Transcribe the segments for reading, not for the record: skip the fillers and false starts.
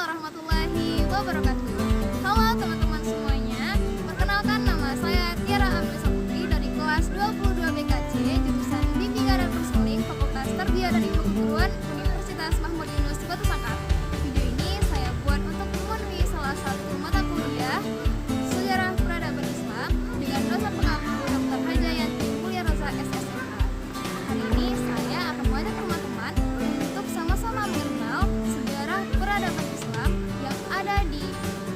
warahmatullahi wabarakatuh. Halo teman-teman semuanya. Perkenalkan, nama saya Tiara Amrisa Putri dari kelas 22 BKC jurusan Bimbingan dan Konseling Fakultas Tarbiyah dan Ilmu Keguruan Universitas Mahmud Yunus Batu Sangkar. Video ini saya buat untuk memenuhi salah satu mata kuliah Sejarah Peradaban Islam dengan dosen pengampu Dr. Haja Yanti Mulia Roza SSMH. Hari ini saya akan mengajak teman-teman untuk sama-sama mengenal sejarah peradaban Islam yang ada di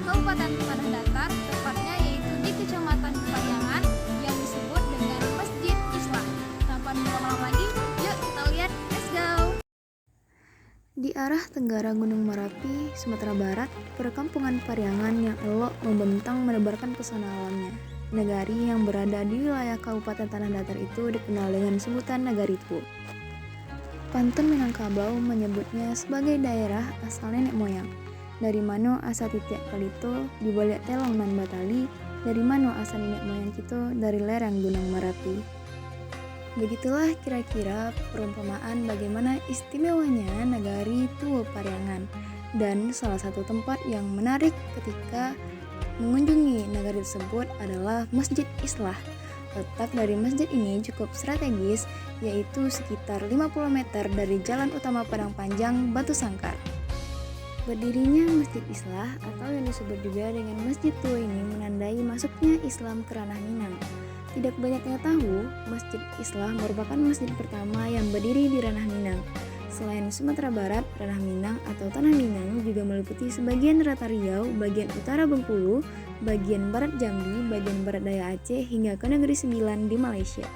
Kabupaten Tanah Datar, tepatnya yaitu di Kecamatan Pariangan yang disebut dengan Masjid Islah. Tanpa berlama-lama lagi, yuk kita lihat, let's go! Di arah tenggara Gunung Merapi, Sumatera Barat, perkampungan Pariangan yang elok membentang menebarkan pesona alamnya. Negari yang berada di wilayah Kabupaten Tanah Datar itu dikenal dengan sebutan Nagari Tua. Pantun Minangkabau menyebutnya sebagai daerah asal nenek moyang. Dari mano asal titiak kalito di balik telong nan batali, dari mano asal nenek moyang kita dari lereng Gunung Merapi. Begitulah kira-kira perumpamaan bagaimana istimewanya Nagari Tua Pariangan, dan salah satu tempat yang menarik ketika mengunjungi nagari tersebut adalah Masjid Islah. Letak dari masjid ini cukup strategis, yaitu sekitar 50 meter dari jalan utama Padang Panjang, Batu Sangkar. Berdirinya Masjid Islah atau yang disebut juga dengan Masjid Tua ini menandai masuknya Islam ke ranah Minang. Tidak banyak yang tahu, Masjid Islah merupakan masjid pertama yang berdiri di ranah Minang. Selain Sumatera Barat, ranah Minang atau Tanah Minang juga meliputi sebagian Rata Riau, bagian utara Bengkulu, bagian barat Jambi, bagian barat Daya Aceh, hingga ke Negeri Sembilan di Malaysia.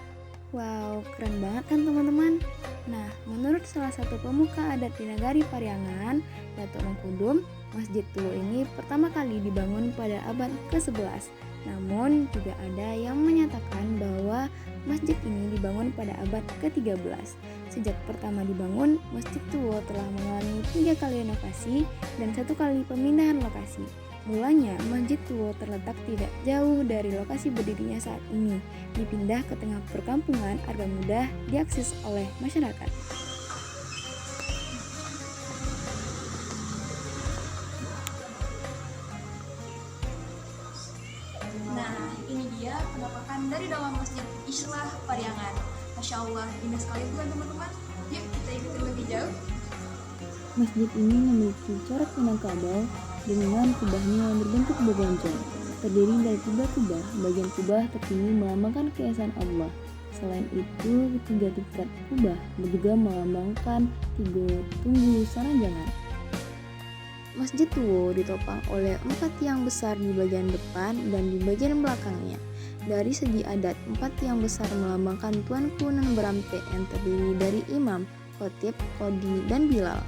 Wow, keren banget kan teman-teman? Nah, menurut salah satu pemuka adat di Nagari Pariangan, Datuk Mangkudum, Masjid Tua ini pertama kali dibangun pada abad ke-11. Namun, juga ada yang menyatakan bahwa masjid ini dibangun pada abad ke-13. Sejak pertama dibangun, Masjid Tua telah mengalami 3 kali renovasi dan 1 kali pemindahan lokasi. Mulanya, Masjid Tua terletak tidak jauh dari lokasi berdirinya saat ini, dipindah ke tengah perkampungan agar mudah diakses oleh masyarakat. Nah, ini dia penampakan dari dalam Masjid Islah Pariangan. Masya Allah, indah sekali bukan teman-teman? Yuk kita ikuti lebih jauh. Masjid ini memiliki corak Minangkabau dengan kubahnya yang berbentuk bergonjong. Terdiri dari 3 kubah, bagian kubah tertinggi melambangkan keesaan Allah. Selain itu, 3 tingkat kubah juga melambangkan 3 tunggu saranjangan. Masjid Tua ditopang oleh 4 tiang besar di bagian depan dan di bagian belakangnya. Dari segi adat, 4 tiang besar melambangkan Tuanku Nan Berampe yang terdiri dari imam, khotib, qodi, dan bilal.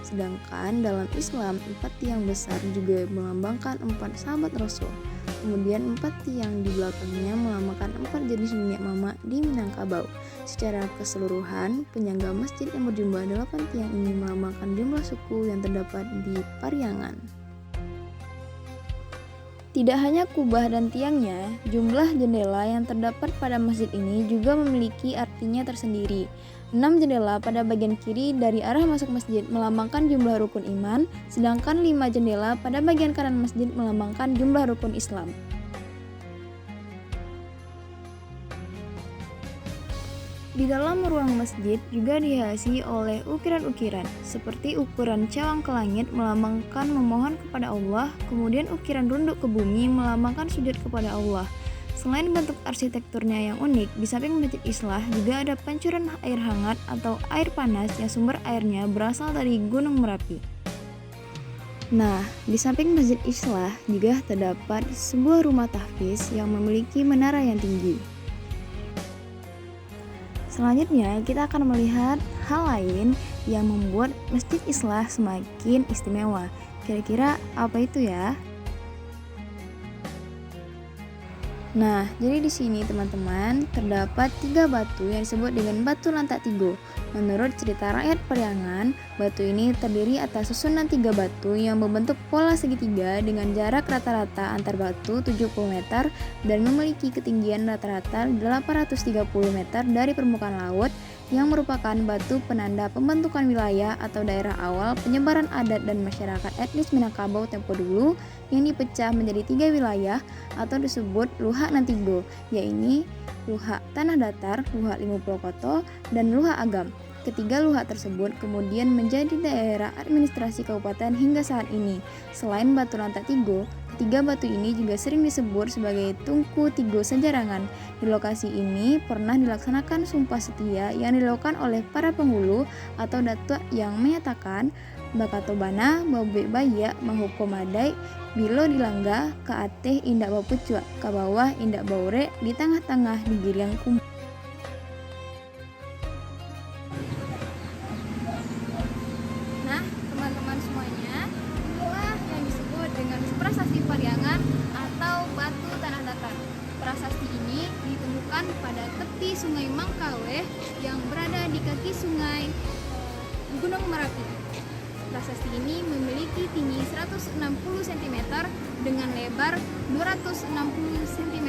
Sedangkan dalam Islam, 4 tiang besar juga melambangkan 4 sahabat Rasul. Kemudian 4 tiang di belakangnya melambangkan 4 jenis nenek mama di Minangkabau. Secara keseluruhan, penyangga masjid yang berjumlah 8 tiang ini melambangkan jumlah suku yang terdapat di Pariangan. Tidak hanya kubah dan tiangnya, jumlah jendela yang terdapat pada masjid ini juga memiliki artinya tersendiri. 6 jendela pada bagian kiri dari arah masuk masjid melambangkan jumlah rukun iman, sedangkan 5 jendela pada bagian kanan masjid melambangkan jumlah rukun Islam. Di dalam ruang masjid juga dihiasi oleh ukiran-ukiran, seperti ukuran cawang ke langit melambangkan memohon kepada Allah, kemudian ukiran runduk ke bumi melambangkan sujud kepada Allah. Selain bentuk arsitekturnya yang unik, di samping Masjid Islah juga ada pancuran air hangat atau air panas yang sumber airnya berasal dari Gunung Merapi. Nah, di samping Masjid Islah juga terdapat sebuah rumah tahfiz yang memiliki menara yang tinggi. Selanjutnya, kita akan melihat hal lain yang membuat Masjid Islah semakin istimewa. Kira-kira apa itu ya? Nah, jadi di sini teman-teman terdapat 3 batu yang disebut dengan batu lantak tigo. Menurut cerita rakyat Pariangan, batu ini terdiri atas susunan 3 batu yang membentuk pola segitiga dengan jarak rata-rata antar batu 70 meter dan memiliki ketinggian rata-rata 830 meter dari permukaan laut yang merupakan batu penanda pembentukan wilayah atau daerah awal penyebaran adat dan masyarakat etnis Minangkabau tempo dulu yang dipecah menjadi 3 wilayah atau disebut Luhak Nantigo, yaitu Luhak Tanah Datar, Luhak Limo Polokoto, dan Luhak Agam. Ketiga luhak tersebut kemudian menjadi daerah administrasi kabupaten hingga saat ini. Selain Batu Lantak Tigo, ketiga batu ini juga sering disebut sebagai Tungku Tigo Sejarangan. Di lokasi ini pernah dilaksanakan sumpah setia yang dilakukan oleh para penghulu atau datuk yang menyatakan Bakatobana Baube Baya Mahukum Adai Bilo dilangga ke ateh indak bapucua, ke bawah indak baure, di tengah-tengah digiriang kumpul. Nah, teman-teman semuanya, inilah yang disebut dengan prasasti Pariangan atau batu tanah datar. Prasasti ini ditemukan pada tepi Sungai Mangkawe yang berada di kaki sungai Gunung Merapi. Prasasti ini memiliki tinggi 160 cm dengan lebar 260 cm.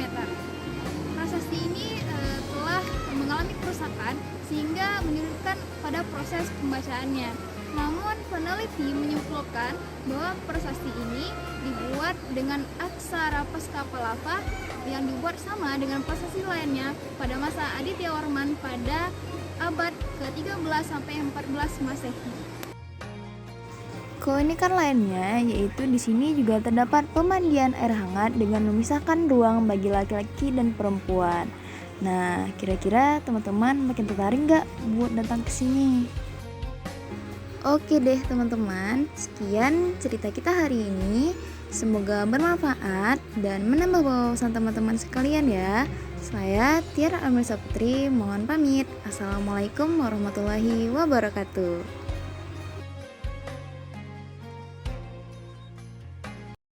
Prasasti ini telah mengalami kerusakan sehingga menyulitkan pada proses pembacaannya. Namun peneliti menyimpulkan bahwa prasasti ini dibuat dengan aksara Paskapalava yang dibuat sama dengan prasasti lainnya pada masa Aditya Warman pada abad ke-13 sampai 14 Masehi. Keunikan lainnya yaitu di sini juga terdapat pemandian air hangat dengan memisahkan ruang bagi laki-laki dan perempuan. Nah, kira-kira teman-teman makin tertarik nggak buat datang ke sini? Oke deh teman-teman, sekian cerita kita hari ini. Semoga bermanfaat dan menambah wawasan teman-teman sekalian ya. Saya Tiara Amrisa Putri, mohon pamit. Assalamualaikum warahmatullahi wabarakatuh.